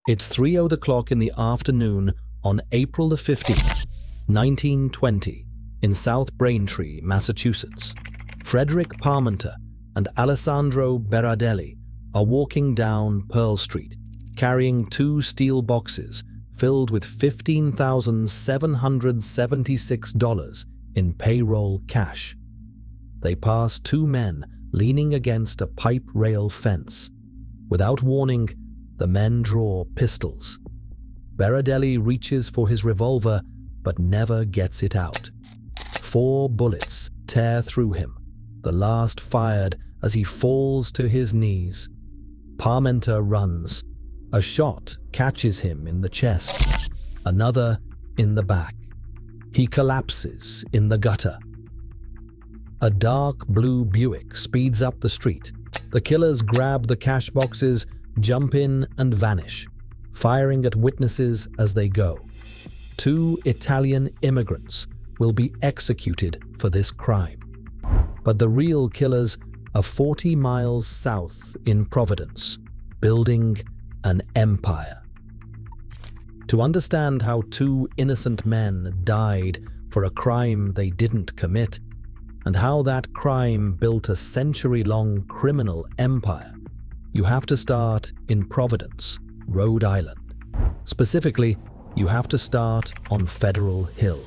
It's 3:00 in the afternoon on April the 15th, 1920, in South Braintree, Massachusetts. Frederick Parmenter and Alessandro Berardelli are walking down Pearl Street, carrying 2 steel boxes filled with $15,776 in payroll cash. They pass 2 men leaning against a pipe rail fence. Without warning, the men draw pistols. Berardelli reaches for his revolver but never gets it out. 4 bullets tear through him, the last fired as he falls to his knees. Parmenter runs. A shot catches him in the chest, another in the back. He collapses in the gutter. A dark blue Buick speeds up the street. The killers grab the cash boxes, jump in and vanish, firing at witnesses as they go. 2 Italian immigrants will be executed for this crime. But the real killers are 40 miles south in Providence, building an empire. To understand how 2 innocent men died for a crime they didn't commit, and how that crime built a century-long criminal empire, you have to start in Providence, Rhode Island. Specifically, you have to start on Federal Hill.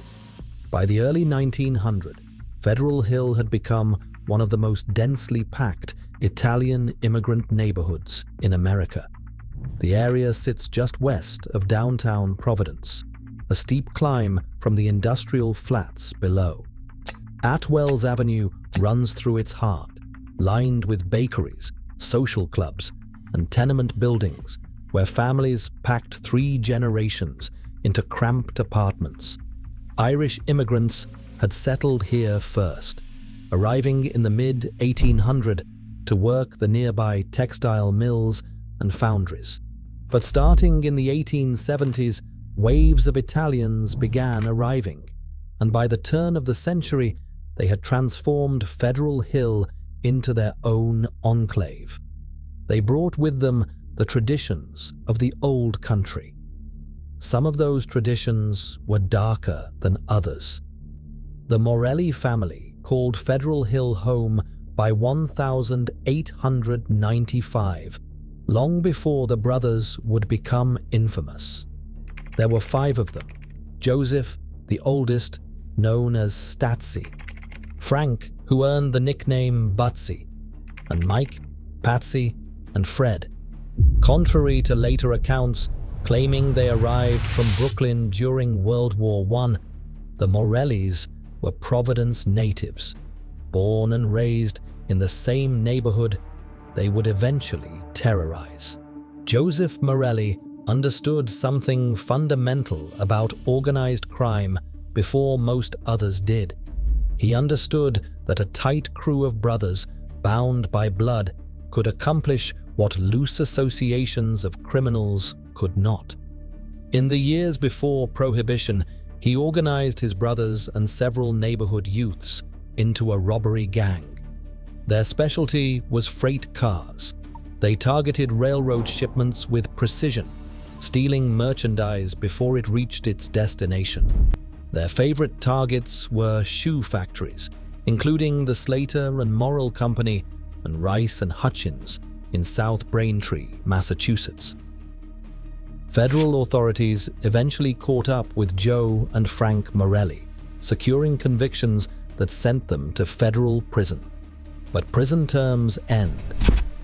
By the early 1900s, Federal Hill had become one of the most densely packed Italian immigrant neighborhoods in America. The area sits just west of downtown Providence, a steep climb from the industrial flats below. Atwell's Avenue runs through its heart, lined with bakeries, social clubs, and tenement buildings where families packed 3 generations into cramped apartments. Irish immigrants had settled here first, arriving in the mid-1800s to work the nearby textile mills and foundries. But starting in the 1870s, waves of Italians began arriving, and by the turn of the century, they had transformed Federal Hill into their own enclave. They brought with them the traditions of the old country. Some of those traditions were darker than others. The Morellis family called Federal Hill home by 1895, long before the brothers would become infamous. There were 5 of them: Joseph, the oldest, known as Statsy; Frank, who earned the nickname Butsy; and Mike, Patsy, and Fred. Contrary to later accounts claiming they arrived from Brooklyn during World War I, the Morellis were Providence natives, born and raised in the same neighborhood they would eventually terrorize. Joseph Morelli understood something fundamental about organized crime before most others did. He understood that a tight crew of brothers bound by blood could accomplish what loose associations of criminals could not. In the years before Prohibition, he organized his brothers and several neighborhood youths into a robbery gang. Their specialty was freight cars. They targeted railroad shipments with precision, stealing merchandise before it reached its destination. Their favorite targets were shoe factories, including the Slater and Morrill Company and Rice and Hutchins in South Braintree, Massachusetts. Federal authorities eventually caught up with Joe and Frank Morelli, securing convictions that sent them to federal prison. But prison terms end.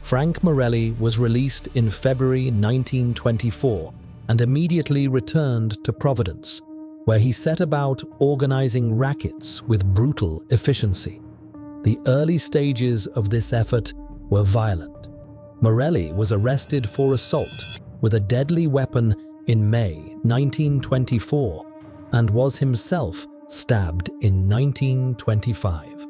Frank Morelli was released in February 1924 and immediately returned to Providence, where he set about organizing rackets with brutal efficiency. The early stages of this effort were violent. Morelli was arrested for assault with a deadly weapon in May 1924 and was himself stabbed in 1925.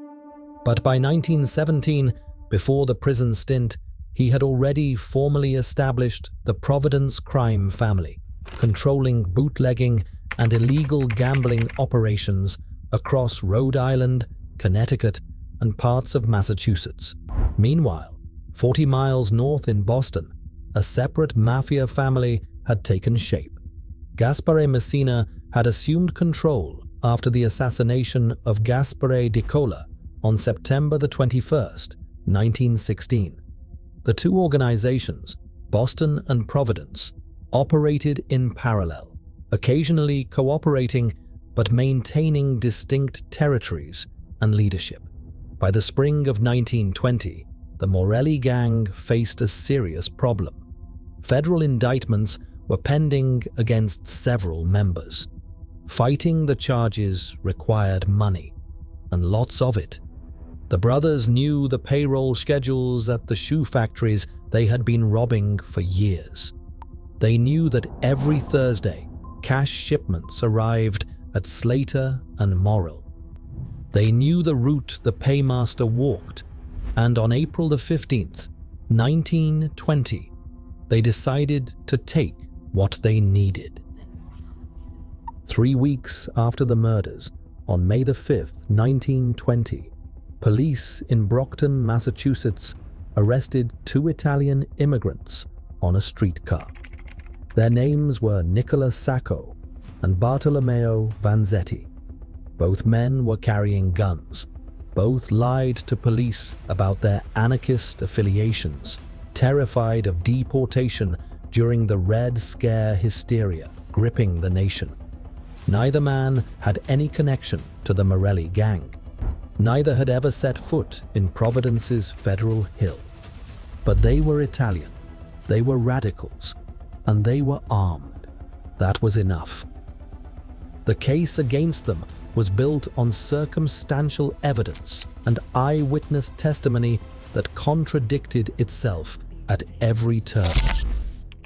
But by 1917, before the prison stint, he had already formally established the Providence crime family, controlling bootlegging and illegal gambling operations across Rhode Island, Connecticut, and parts of Massachusetts. Meanwhile, 40 miles north in Boston, a separate mafia family had taken shape. Gaspare Messina had assumed control after the assassination of Gaspare di Cola on September 21st, 1916. The two organizations, Boston and Providence, operated in parallel, occasionally cooperating but maintaining distinct territories and leadership. By the spring of 1920, the Morelli gang faced a serious problem. Federal indictments were pending against several members. Fighting the charges required money, and lots of it. The brothers knew the payroll schedules at the shoe factories they had been robbing for years. They knew that every Thursday, cash shipments arrived at Slater and Morrill. They knew the route the paymaster walked, and on April 15th, 1920, they decided to take what they needed. 3 weeks after the murders, on May 5th, 1920, police in Brockton, Massachusetts, arrested 2 Italian immigrants on a streetcar. Their names were Nicola Sacco and Bartolomeo Vanzetti. Both men were carrying guns. Both lied to police about their anarchist affiliations, terrified of deportation during the Red Scare hysteria gripping the nation. Neither man had any connection to the Morelli gang. Neither had ever set foot in Providence's Federal Hill. But they were Italian, they were radicals, and they were armed. That was enough. The case against them was built on circumstantial evidence and eyewitness testimony that contradicted itself at every turn.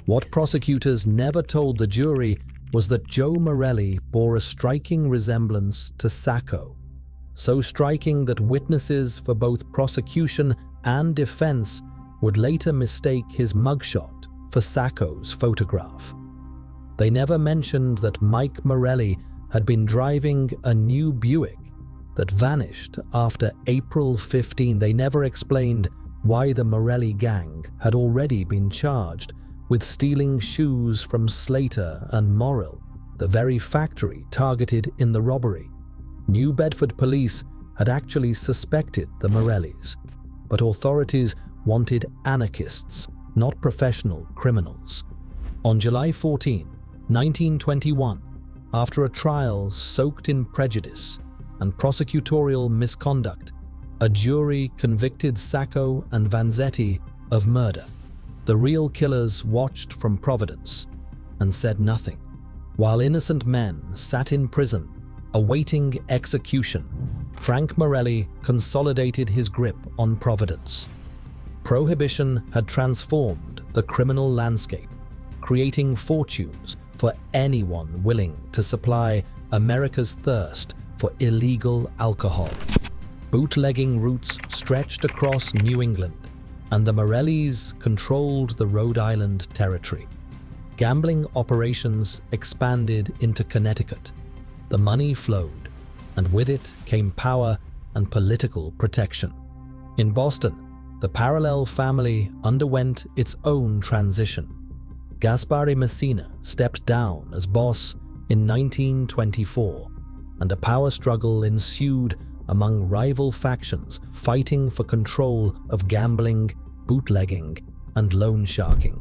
What prosecutors never told the jury was that Joe Morelli bore a striking resemblance to Sacco, so striking that witnesses for both prosecution and defense would later mistake his mugshot for Sacco's photograph. They never mentioned that Mike Morelli had been driving a new Buick that vanished after April 15. They never explained why the Morelli gang had already been charged with stealing shoes from Slater and Morrill, the very factory targeted in the robbery. New Bedford police had actually suspected the Morellis, but authorities wanted anarchists, not professional criminals. On July 14, 1921, after a trial soaked in prejudice and prosecutorial misconduct, a jury convicted Sacco and Vanzetti of murder. The real killers watched from Providence and said nothing, while innocent men sat in prison awaiting execution. Frank Morelli consolidated his grip on Providence. Prohibition had transformed the criminal landscape, creating fortunes for anyone willing to supply America's thirst for illegal alcohol. Bootlegging routes stretched across New England, and the Morellis controlled the Rhode Island territory. Gambling operations expanded into Connecticut. The money flowed, and with it came power and political protection. In Boston, the parallel family underwent its own transition. Gaspare Messina stepped down as boss in 1924, and a power struggle ensued among rival factions fighting for control of gambling, bootlegging, and loan sharking.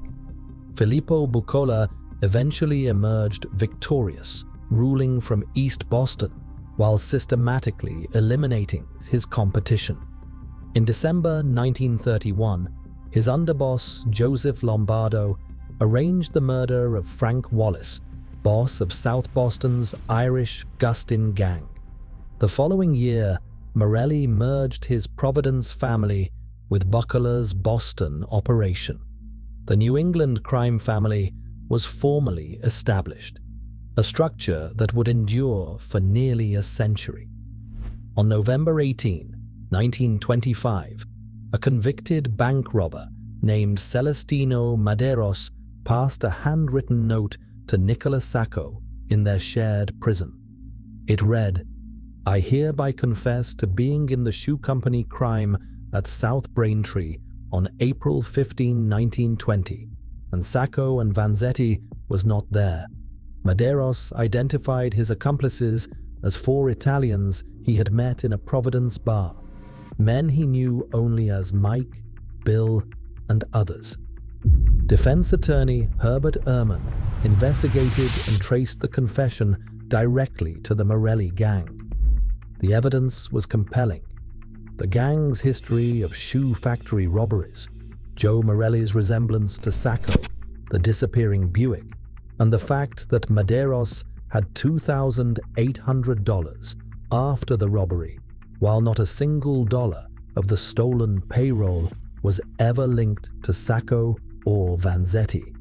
Filippo Bucola eventually emerged victorious, ruling from East Boston while systematically eliminating his competition. In December 1931, his underboss Joseph Lombardo arranged the murder of Frank Wallace, boss of South Boston's Irish Gustin gang. The following year, Morelli merged his Providence family with Bucola's Boston operation. The New England crime family was formally established, a structure that would endure for nearly a century. On November 18, 1925, a convicted bank robber named Celestino Maderos passed a handwritten note to Nicola Sacco in their shared prison. It read, "I hereby confess to being in the shoe company crime at South Braintree on April 15, 1920, and Sacco and Vanzetti was not there. Morellis identified his accomplices as 4 Italians he had met in a Providence bar, men he knew only as Mike, Bill, and others. Defense attorney Herbert Ehrman investigated and traced the confession directly to the Morelli gang. The evidence was compelling. The gang's history of shoe factory robberies, Joe Morelli's resemblance to Sacco, the disappearing Buick, and the fact that Morellis had $2,800 after the robbery, while not a single dollar of the stolen payroll was ever linked to Sacco or Vanzetti.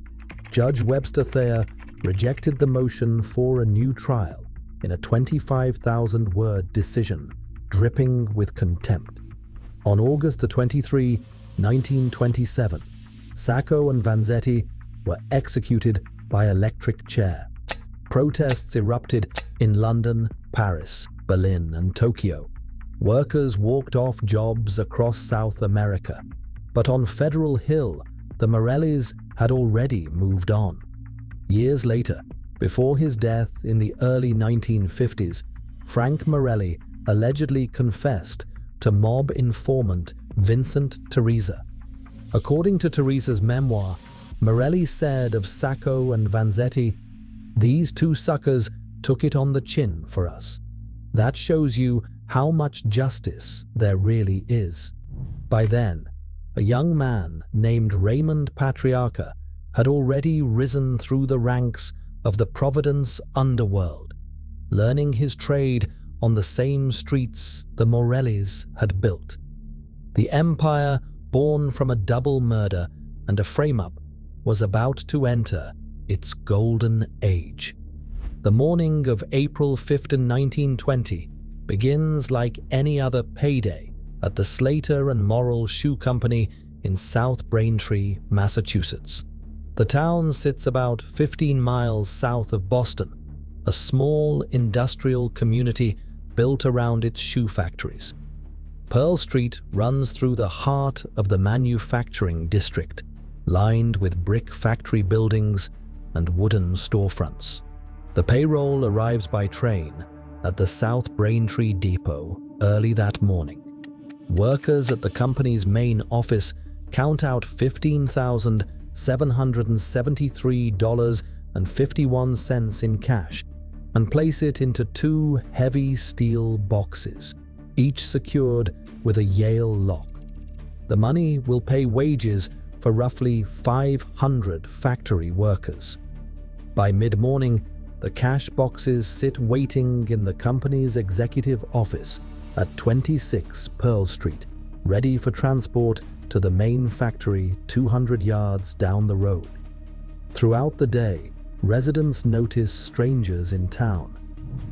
Judge Webster Thayer rejected the motion for a new trial in a 25,000-word decision dripping with contempt. On August 23, 1927, Sacco and Vanzetti were executed by electric chair. Protests erupted in London, Paris, Berlin, and Tokyo. Workers walked off jobs across South America. But on Federal Hill, the Morellis had already moved on. Years later, before his death in the early 1950s, Frank Morelli allegedly confessed to mob informant Vincent Teresa. According to Teresa's memoir, Morelli said of Sacco and Vanzetti, "These 2 suckers took it on the chin for us. That shows you how much justice there really is." By then, a young man named Raymond Patriarca had already risen through the ranks of the Providence underworld, learning his trade on the same streets the Morellis had built. The empire, born from a double murder and a frame-up, was about to enter its golden age. The morning of April 5, 1920 begins like any other payday at the Slater and Morrill Shoe Company in South Braintree, Massachusetts. The town sits about 15 miles south of Boston, a small industrial community built around its shoe factories. Pearl Street runs through the heart of the manufacturing district, lined with brick factory buildings and wooden storefronts. The payroll arrives by train at the South Braintree depot early that morning. Workers at the company's main office count out $15,773.51 in cash and place it into 2 heavy steel boxes, each secured with a Yale lock. The money will pay wages for roughly 500 factory workers. By mid-morning, the cash boxes sit waiting in the company's executive office at 26 Pearl Street, ready for transport to the main factory 200 yards down the road. Throughout the day, residents notice strangers in town.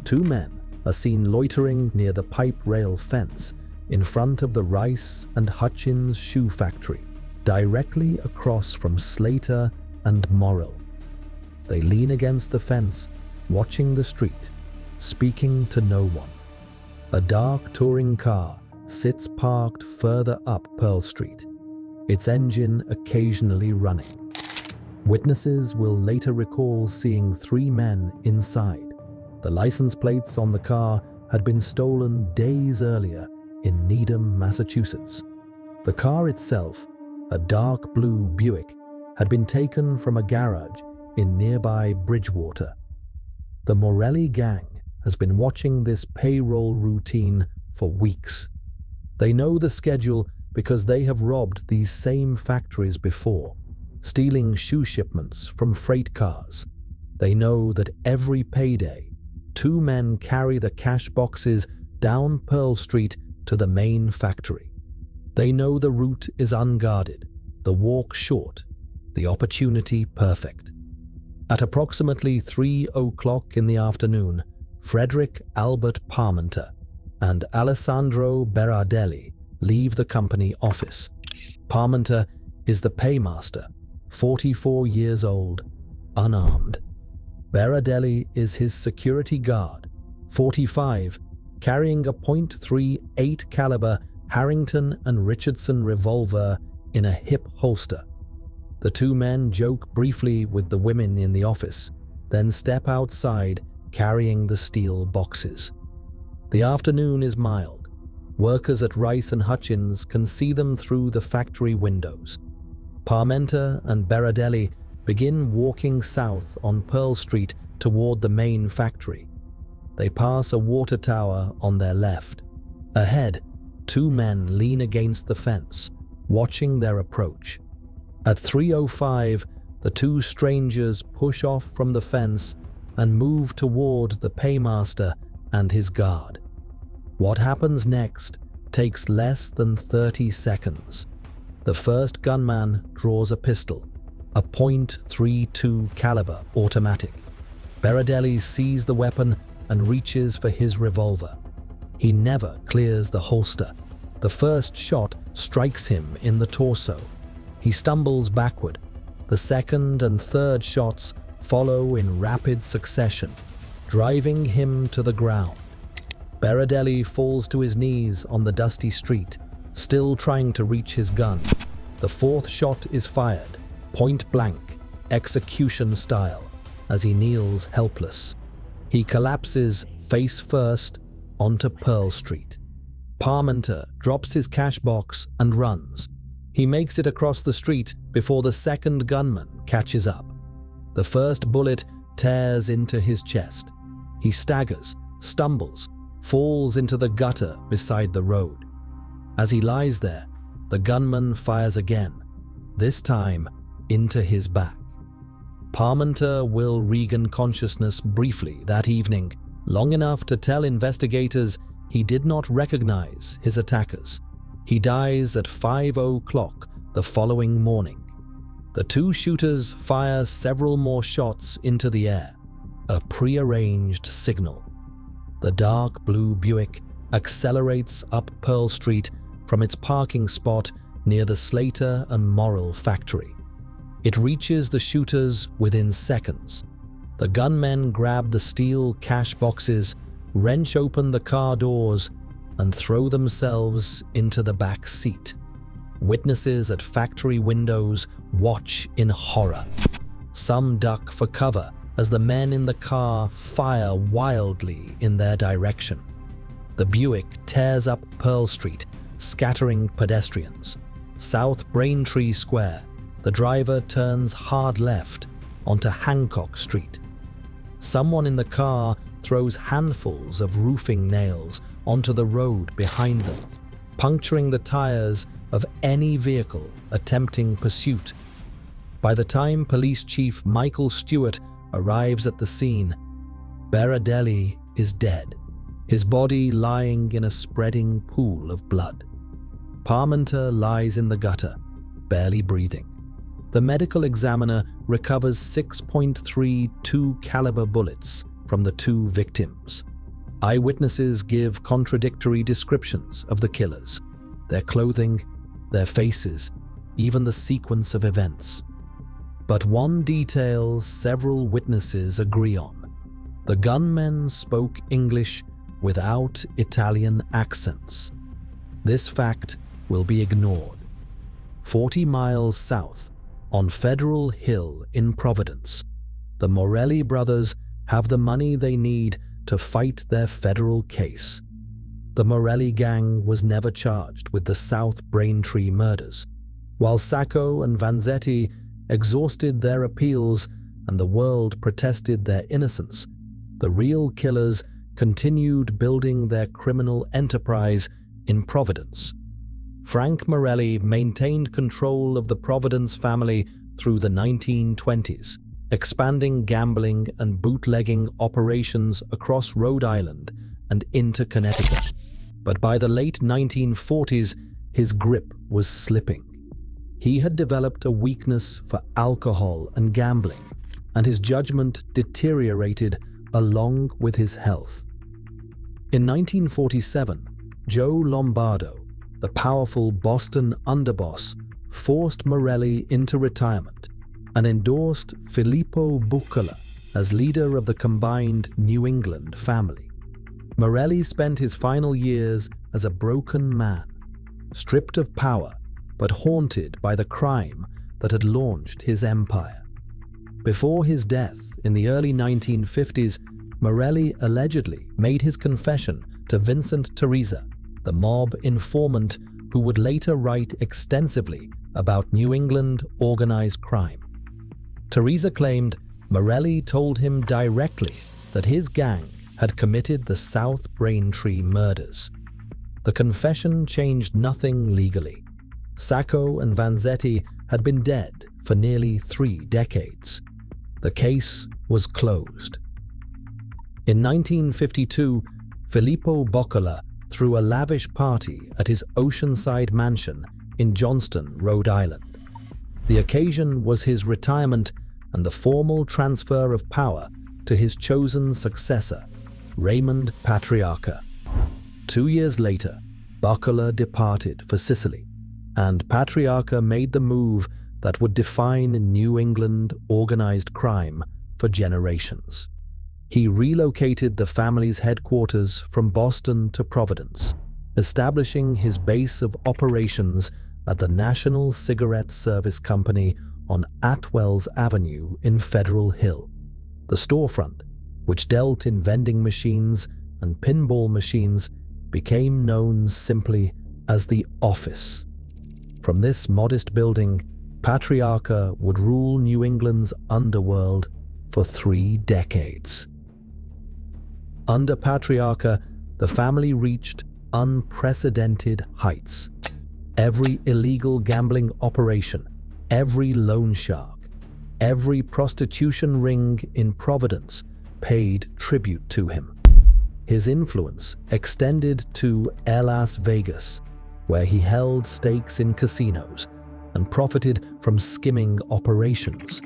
2 men are seen loitering near the pipe rail fence in front of the Rice and Hutchins shoe factory, directly across from Slater and Morrill. They lean against the fence, watching the street, speaking to no one. A dark touring car sits parked further up Pearl Street, its engine occasionally running. Witnesses will later recall seeing 3 men inside. The license plates on the car had been stolen days earlier in Needham, Massachusetts. The car itself, a dark blue Buick, had been taken from a garage in nearby Bridgewater. The Morelli gang has been watching this payroll routine for weeks. They know the schedule because they have robbed these same factories before, stealing shoe shipments from freight cars. They know that every payday, 2 men carry the cash boxes down Pearl Street to the main factory. They know the route is unguarded, the walk short, the opportunity perfect. At approximately 3 o'clock in the afternoon, Frederick Albert Parmenter and Alessandro Berardelli leave the company office. Parmenter is the paymaster, 44 years old, unarmed. Berardelli is his security guard, 45, carrying a .38 caliber Harrington and Richardson revolver in a hip holster. The two men joke briefly with the women in the office, then step outside carrying the steel boxes. The afternoon is mild. Workers at Rice and Hutchins can see them through the factory windows. Parmenter and Berardelli begin walking south on Pearl Street toward the main factory. They pass a water tower on their left. Ahead, two men lean against the fence, watching their approach. At 3:05, the two strangers push off from the fence and move toward the paymaster and his guard. What happens next takes less than 30 seconds. The first gunman draws a pistol, a .32 caliber automatic. Berardelli sees the weapon and reaches for his revolver. He never clears the holster. The first shot strikes him in the torso. He stumbles backward. The second and third shots follow in rapid succession, driving him to the ground. Berardelli falls to his knees on the dusty street, still trying to reach his gun. The fourth shot is fired, point blank, execution style, as he kneels helpless. He collapses face first onto Pearl Street. Parmenter drops his cash box and runs. He makes it across the street before the second gunman catches up. The first bullet tears into his chest. He staggers, stumbles, falls into the gutter beside the road. As he lies there, the gunman fires again, this time into his back. Parmenter will regain consciousness briefly that evening, long enough to tell investigators he did not recognize his attackers. He dies at 5:00 the following morning. The two shooters fire several more shots into the air, a prearranged signal. The dark blue Buick accelerates up Pearl Street from its parking spot near the Slater and Morrill factory. It reaches the shooters within seconds. The gunmen grab the steel cash boxes, wrench open the car doors, and throw themselves into the back seat. Witnesses at factory windows watch in horror. Some duck for cover as the men in the car fire wildly in their direction. The Buick tears up Pearl Street, scattering pedestrians. South Braintree Square, the driver turns hard left onto Hancock Street. Someone in the car throws handfuls of roofing nails onto the road behind them, puncturing the tires of any vehicle attempting pursuit. By the time Police Chief Michael Stewart arrives at the scene, Berardelli is dead, his body lying in a spreading pool of blood. Parmenter lies in the gutter, barely breathing. The medical examiner recovers 6.32 caliber bullets from the two victims. Eyewitnesses give contradictory descriptions of the killers, their clothing, their faces, even the sequence of events. But one detail several witnesses agree on: the gunmen spoke English without Italian accents. This fact will be ignored. 40 miles south, on Federal Hill in Providence, the Morelli brothers have the money they need to fight their federal case. The Morelli gang was never charged with the South Braintree murders. While Sacco and Vanzetti exhausted their appeals and the world protested their innocence, the real killers continued building their criminal enterprise in Providence. Frank Morelli maintained control of the Providence family through the 1920s, expanding gambling and bootlegging operations across Rhode Island and into Connecticut. But by the late 1940s, his grip was slipping. He had developed a weakness for alcohol and gambling, and his judgment deteriorated along with his health. In 1947, Joe Lombardo, the powerful Boston underboss, forced Morelli into retirement and endorsed Filippo Buccola as leader of the combined New England family. Morelli spent his final years as a broken man, stripped of power but haunted by the crime that had launched his empire. Before his death in the early 1950s, Morelli allegedly made his confession to Vincent Teresa, the mob informant who would later write extensively about New England organized crime. Teresa claimed Morelli told him directly that his gang had committed the South Braintree murders. The confession changed nothing legally. Sacco and Vanzetti had been dead for nearly 3 decades. The case was closed. In 1952, Filippo Boccola threw a lavish party at his oceanside mansion in Johnston, Rhode Island. The occasion was his retirement and the formal transfer of power to his chosen successor, Raymond Patriarca. 2 years later, Boccola departed for Sicily, and Patriarca made the move that would define New England organized crime for generations. He relocated the family's headquarters from Boston to Providence, establishing his base of operations at the National Cigarette Service Company on Atwells Avenue in Federal Hill. The storefront, which dealt in vending machines and pinball machines, became known simply as the Office. From this modest building, Patriarca would rule New England's underworld for 3 decades. Under Patriarca, the family reached unprecedented heights. Every illegal gambling operation, every loan shark, every prostitution ring in Providence paid tribute to him. His influence extended to Las Vegas, where he held stakes in casinos and profited from skimming operations.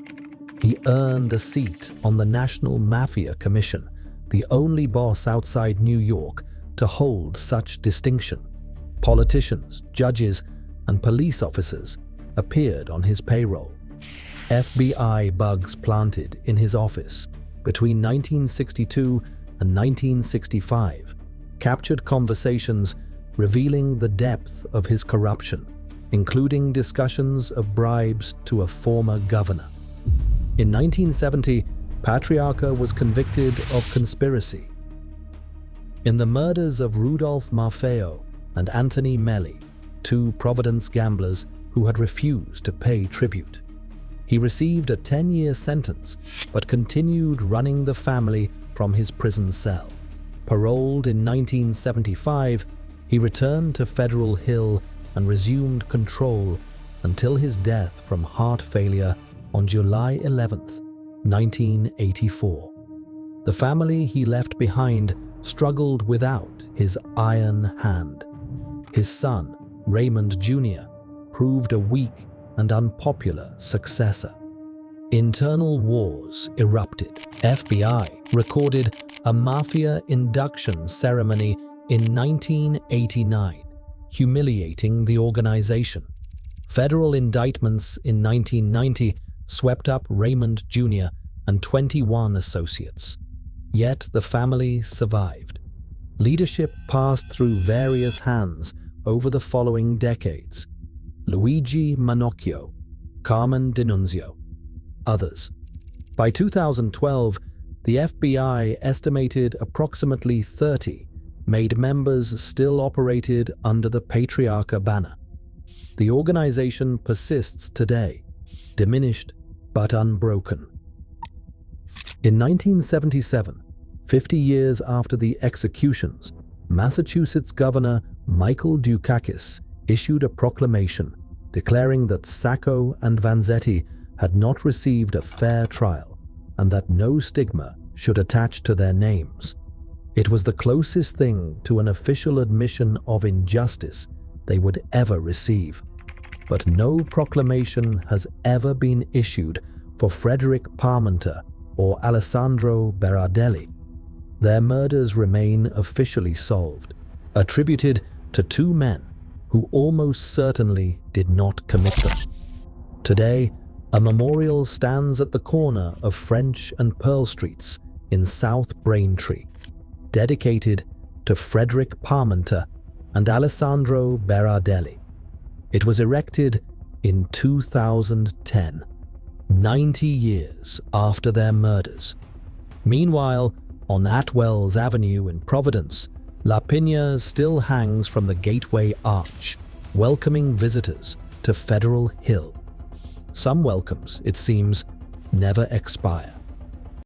He earned a seat on the National Mafia Commission, the only boss outside New York to hold such distinction. Politicians, judges, and police officers appeared on his payroll. FBI bugs planted in his office between 1962 and 1965 captured conversations revealing the depth of his corruption, including discussions of bribes to a former governor. In 1970, Patriarca was convicted of conspiracy. In the murders of Rudolph Maffeo and Anthony Melli, 2 Providence gamblers who had refused to pay tribute, he received a 10-year sentence but continued running the family from his prison cell. Paroled in 1975, he returned to Federal Hill and resumed control until his death from heart failure on July 11, 1984. The family he left behind struggled without his iron hand. His son, Raymond Jr., proved a weak and unpopular successor. Internal wars erupted. FBI recorded a mafia induction ceremony in 1989, humiliating the organization. Federal indictments in 1990 swept up Raymond Jr. and 21 associates. Yet the family survived. Leadership passed through various hands over the following decades: Luigi Manocchio, Carmen D'Annunzio, others. By 2012, the FBI estimated approximately 30 made members still operated under the Patriarca banner. The organization persists today, diminished but unbroken. In 1977, 50 years after the executions, Massachusetts Governor Michael Dukakis issued a proclamation declaring that Sacco and Vanzetti had not received a fair trial and that no stigma should attach to their names. It was the closest thing to an official admission of injustice they would ever receive. But no proclamation has ever been issued for Frederick Parmenter or Alessandro Berardelli. Their murders remain officially solved, attributed to 2 men who almost certainly did not commit them. Today, a memorial stands at the corner of French and Pearl Streets in South Braintree, dedicated to Frederick Parmenter and Alessandro Berardelli. It was erected in 2010, 90 years after their murders. Meanwhile, on Atwell's Avenue in Providence, La Piña still hangs from the gateway arch, welcoming visitors to Federal Hill. Some welcomes, it seems, never expire.